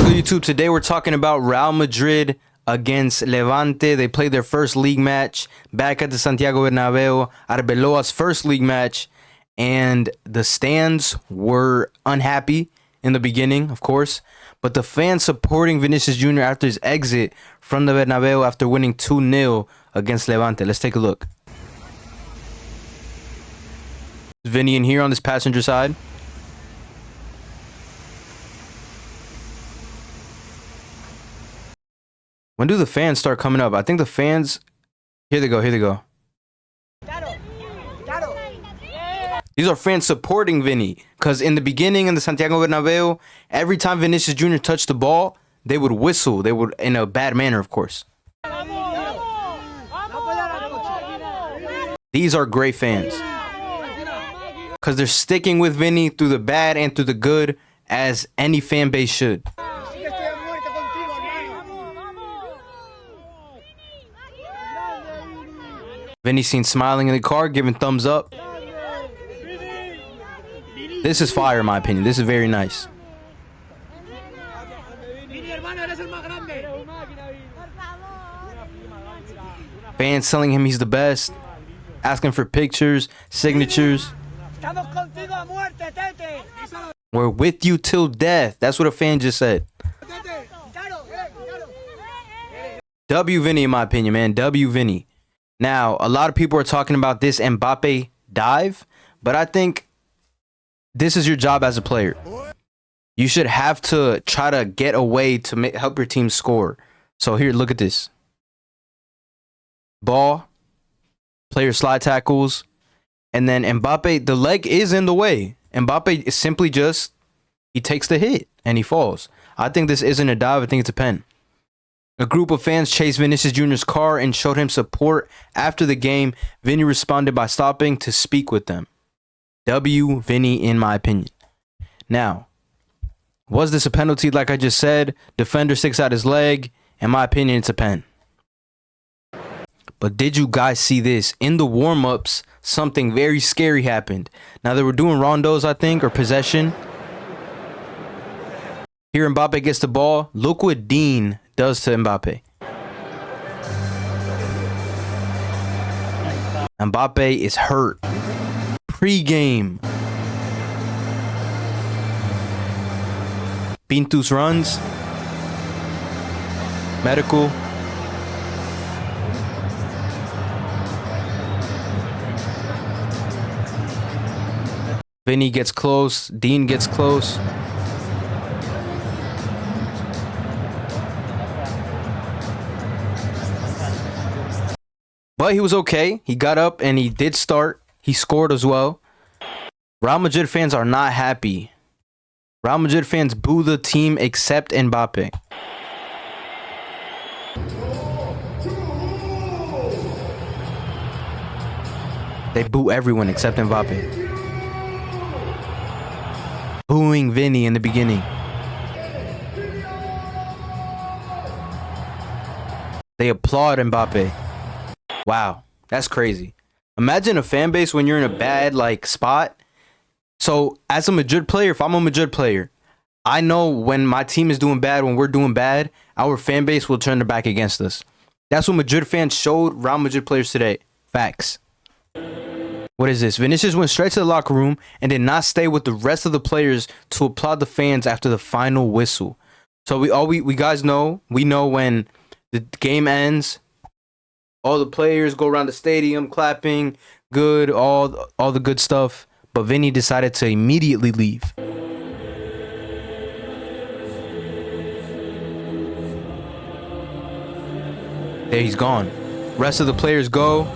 good, YouTube? Today we're talking about Real Madrid against Levante. They played their first league match back at the Santiago Bernabeu, Arbeloa's first league match, and the stands were unhappy in the beginning, of course, but the fans supporting Vinicius Jr. after his exit from the Bernabeu after winning 2-0 against Levante. Let's take a look. Vinny in here on this passenger side. When do the fans start coming up? I think the fans... Here they go, here they go. These are fans supporting Vinny. Because in the beginning, in the Santiago Bernabeu, every time Vinicius Jr. touched the ball, they would whistle. They would, in a bad manner, of course. These are great fans. Because they're sticking with Vinny through the bad and through the good, as any fan base should. Vinny seen smiling in the car, giving thumbs up. This is fire, in my opinion. This is very nice. Fans telling him he's the best, asking for pictures, signatures. We're with you till death. That's what a fan just said. W Vinny, in my opinion, man. W Vinny. Now, a lot of people are talking about this Mbappe dive, but I think this is your job as a player. You should have to try to get a way to help your team score. So here, look at this. Ball, player slide tackles, and then Mbappe, the leg is in the way. Mbappe is simply just, he takes the hit and he falls. I think this isn't a dive, I think it's a pen. A group of fans chased Vinicius Jr.'s car and showed him support after the game. Vinny responded by stopping to speak with them. W Vinny, in my opinion. Now, was this a penalty? Like I just said, defender sticks out his leg. In my opinion, it's a pen. But did you guys see this? In the warm-ups, something very scary happened. Now, they were doing rondos, I think, or possession. Here, Mbappe gets the ball. Look what Dean does to Mbappe. Mbappe is hurt. Pre-game. Pintus runs. Medical. Vinny gets close. Dean gets close. But he was okay. He got up and he did start. He scored as well. Real Madrid fans are not happy. Real Madrid fans boo the team except Mbappe. They boo everyone except Mbappe. Booing Vinny in the beginning. They applaud Mbappe. Wow, that's crazy. Imagine a fan base when you're in a bad spot. So as a Madrid player, if I'm a Madrid player, I know when my team is doing bad, when we're doing bad, our fan base will turn their back against us. That's what Madrid fans showed Real Madrid players today. Facts. What is this? Vinicius went straight to the locker room and did not stay with the rest of the players to applaud the fans after the final whistle. So we guys know, we know when the game ends, all the players go around the stadium clapping, good, all the good stuff. But Vinny decided to immediately leave. There he's gone. Rest of the players go.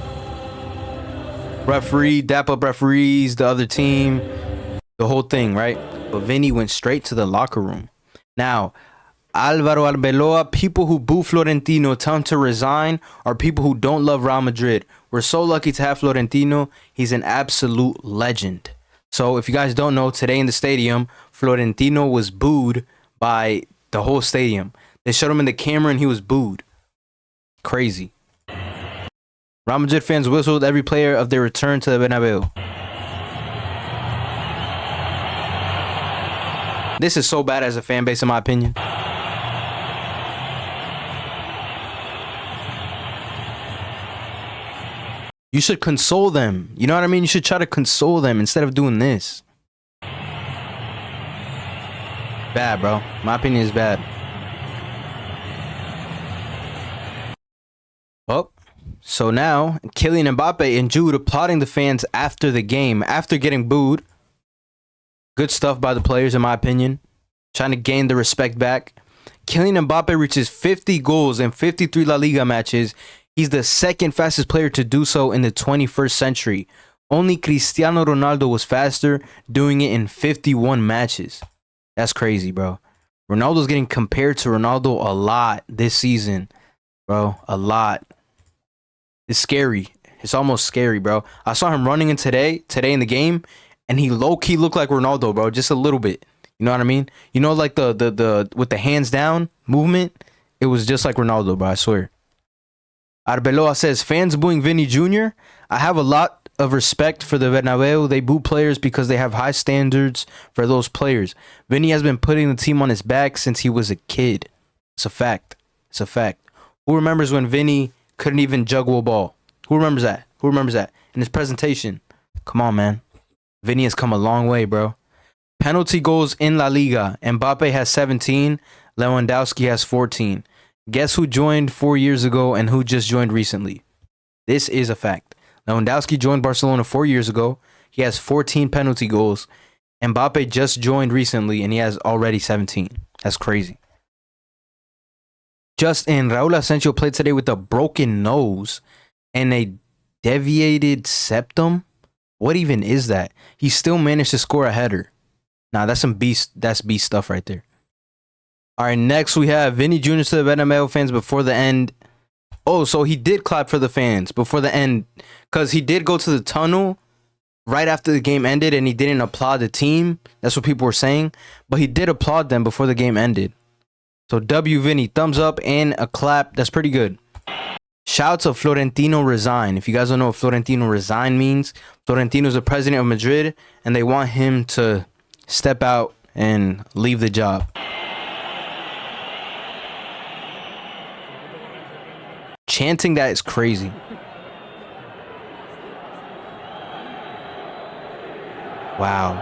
Referee, dap up referees, the other team, the whole thing, right? But Vinny went straight to the locker room. Now, Álvaro Arbeloa, people who boo Florentino, tell him to resign, are people who don't love Real Madrid. We're so lucky to have Florentino. He's an absolute legend. So if you guys don't know, today in the stadium, Florentino was booed by the whole stadium. They showed him in the camera and he was booed. Crazy. Real Madrid fans whistled every player of their return to the Bernabeu. This is so bad as a fan base, in my opinion. You should console them. You know what I mean? You should try to console them instead of doing this. Bad, bro. My opinion is bad. Oh, so now Kylian Mbappe and Jude applauding the fans after the game, after getting booed. Good stuff by the players, in my opinion. Trying to gain the respect back. Kylian Mbappe reaches 50 goals in 53 La Liga matches. He's the second fastest player to do so in the 21st century. Only Cristiano Ronaldo was faster, doing it in 51 matches. That's crazy, bro. Ronaldo's getting compared to Ronaldo a lot this season, bro. A lot. It's scary. It's almost scary, bro. I saw him running in today in the game, and he low-key looked like Ronaldo, bro. Just a little bit. You know what I mean? You know, like the with the hands down movement, it was just like Ronaldo, bro. I swear. Arbeloa says, fans booing Vinny Jr. I have a lot of respect for the Bernabeu. They boo players because they have high standards for those players. Vinny has been putting the team on his back since he was a kid. It's a fact. It's a fact. Who remembers when Vinny couldn't even juggle a ball? Who remembers that? Who remembers that? In his presentation. Come on, man. Vinny has come a long way, bro. Penalty goals in La Liga. Mbappe has 17. Lewandowski has 14. Guess who joined 4 years ago and who just joined recently? This is a fact. Lewandowski joined Barcelona 4 years ago. He has 14 penalty goals. Mbappe just joined recently and he has already 17. That's crazy. Just in, Raul Asensio played today with a broken nose and a deviated septum. What even is that? He still managed to score a header. Nah, that's some beast. That's beast stuff right there. All right, next we have Vinny Jr. to the Bernabeu fans before the end. Oh, so he did clap for the fans before the end because he did go to the tunnel right after the game ended and he didn't applaud the team. That's what people were saying. But he did applaud them before the game ended. So W Vinny, thumbs up and a clap. That's pretty good. Shouts of Florentino resign. If you guys don't know what Florentino resign means, Florentino is the president of Madrid and they want him to step out and leave the job. Chanting that is crazy. Wow.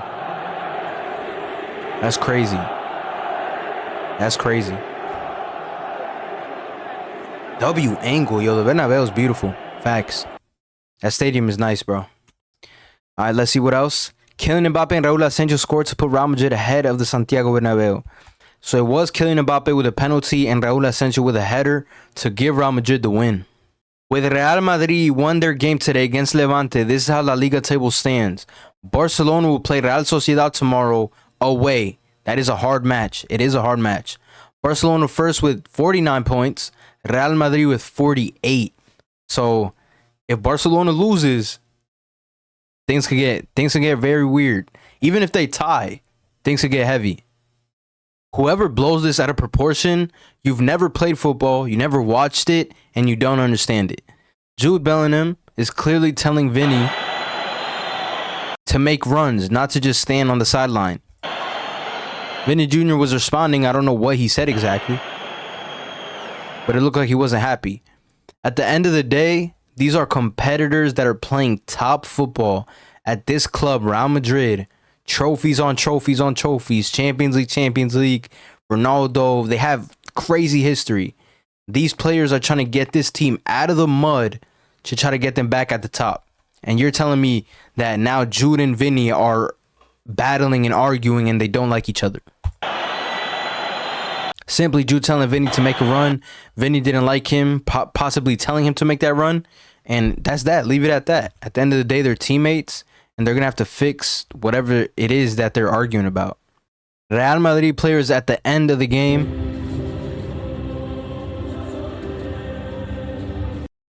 That's crazy. That's crazy. W angle, yo. The Bernabeu is beautiful. Facts. That stadium is nice, bro. All right, let's see what else. Kylian Mbappe and Raul Asensio scored to put Real Madrid ahead of the Santiago Bernabeu. So it was Kylian Mbappe with a penalty and Raul Asensio with a header to give Real Madrid the win. With Real Madrid won their game today against Levante, this is how La Liga table stands. Barcelona will play Real Sociedad tomorrow away. That is a hard match. It is a hard match. Barcelona first with 49 points. Real Madrid with 48. So if Barcelona loses, things could get very weird. Even if they tie, things could get heavy. Whoever blows this out of proportion, you've never played football, you never watched it, and you don't understand it. Jude Bellingham is clearly telling Vinny to make runs, not to just stand on the sideline. Vinny Jr. was responding. I don't know what he said exactly, but it looked like he wasn't happy. At the end of the day, these are competitors that are playing top football at this club, Real Madrid. Trophies on trophies on trophies. Champions League. Ronaldo. They have crazy history. These players are trying to get this team out of the mud to try to get them back at the top. And you're telling me that now Jude and Vinny are battling and arguing and they don't like each other. Simply Jude telling Vinny to make a run. Vinny didn't like him, possibly telling him to make that run. And that's that. Leave it at that. At the end of the day, they're teammates. And they're going to have to fix whatever it is that they're arguing about. Real Madrid players at the end of the game.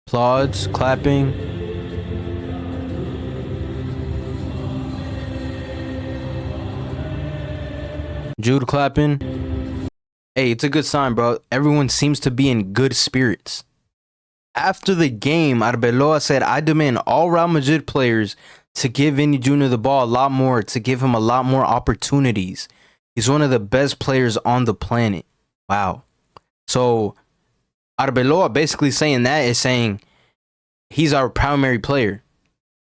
Applauds, clapping. Jude clapping. Hey, it's a good sign, bro. Everyone seems to be in good spirits. After the game, Arbeloa said, I demand all Real Madrid players to give Vinny Jr. the ball a lot more, to give him a lot more opportunities. He's one of the best players on the planet. Wow. So Arbeloa basically saying that is saying he's our primary player.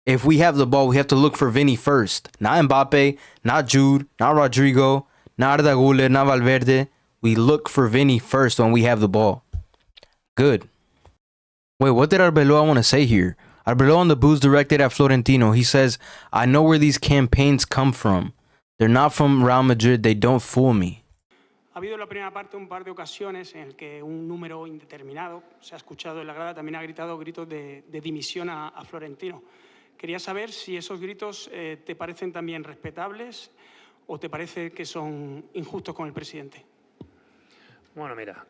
If we have the ball, we have to look for Vinny first. Not Mbappe, not Jude, not Rodrigo, not Arda Güler, not Valverde. We look for Vinny first when we have the ball. Good. Wait, what did Arbeloa want to say here? Arbeloa on the booze directed at Florentino. He says, I know where these campaigns come from. They're not from Real Madrid. They don't fool me. Ha habido en la primera parte un par de ocasiones en el que un número indeterminado se ha escuchado en la grada, también ha gritado gritos de dimisión a Florentino. Quería saber si esos gritos te parecen también respetables o te parece que son injustos con el presidente. Bueno, mira,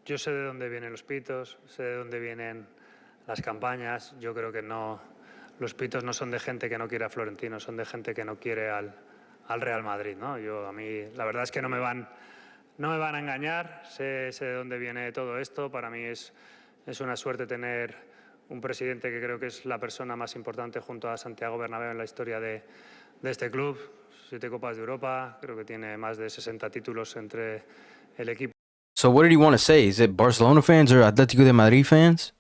yo sé de dónde vienen los pitos, sé de dónde vienen las campañas. Yo creo que no, los pitos no son de gente que no quiere a Florentino, son de gente que no quiere al Real Madrid, ¿no? A mí la verdad es que no me van a engañar, sé de dónde viene todo esto. Para mí es una suerte tener un presidente que creo que es la persona más importante junto a Santiago Bernabeu en la historia de este club. 7 Copas de Europa, creo que tiene más de 60 títulos entre el equipo. So what did he want to say? Is it Barcelona fans or Atlético de Madrid fans?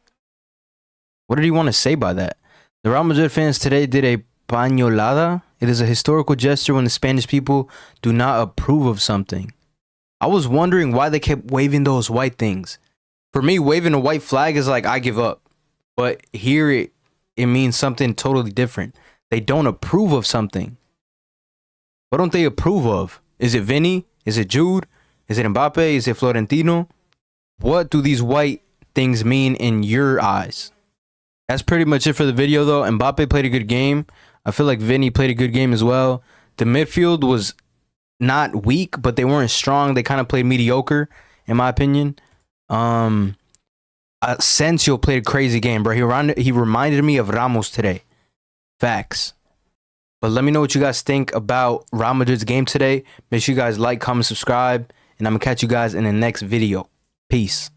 What did he want to say by that? The Real Madrid fans today did a pañolada. It is a historical gesture when the Spanish people do not approve of something. I was wondering why they kept waving those white things. For me, waving a white flag is like, I give up. But here it means something totally different. They don't approve of something. What don't they approve of? Is it Vinny? Is it Jude? Is it Mbappe? Is it Florentino? What do these white things mean in your eyes? That's pretty much it for the video, though. Mbappe played a good game. I feel like Vinny played a good game as well. The midfield was not weak, but they weren't strong. They kind of played mediocre, in my opinion. Asensio played a crazy game, bro. He reminded me of Ramos today. Facts. But let me know what you guys think about Real Madrid's game today. Make sure you guys like, comment, subscribe. And I'm going to catch you guys in the next video. Peace.